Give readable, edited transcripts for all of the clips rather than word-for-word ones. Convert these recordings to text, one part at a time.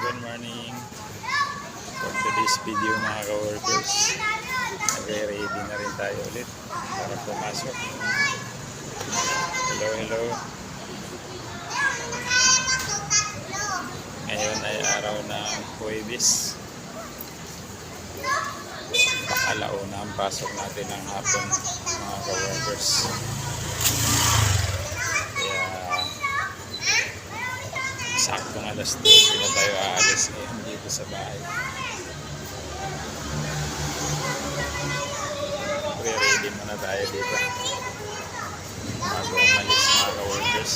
Good morning. For today's video mga ka-workers, nagre-ready na rin tayo ulit para pumasok. Hello, hello. Ngayon ay araw ng Huwebes. Alauna ang pasok natin ng hapon mga ka-workers. Saktong alas 2 na tayo aalis ngayon dito sa bahay. Pre-ready muna tayo dito bago umalis mga ka-workers.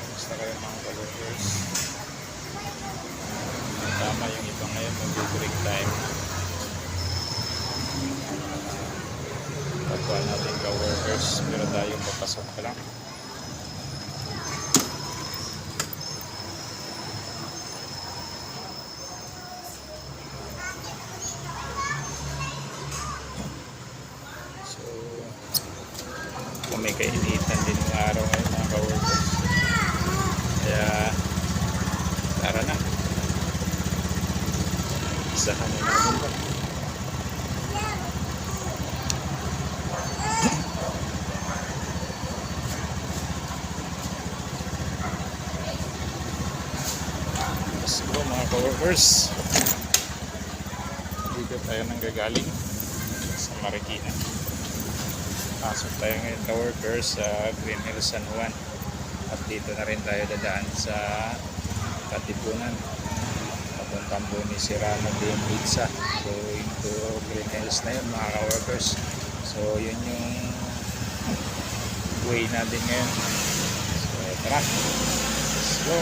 Basta kayo mga ka-workers. Tama yung iba ngayon mag-break time. Kapwa natin ka-workers, pero tayong papasok pa lang. So, kung may kainitan din yung araw ngayon mga ka-workers. Kaya tara na, isahan na natin ba. Let's go mga ka-workers. Dito tayo nang gagaling sa Marikina. Pasok tayo ngayon ka-workers sa Green Hills San Juan. At dito na rin tayo dadaan sa Katipunan. Papuntang po ni Serrano din Pizza. So into Green Hills na yun mga ka-workers. So yun yung way natin ngayon. So tara, let's go.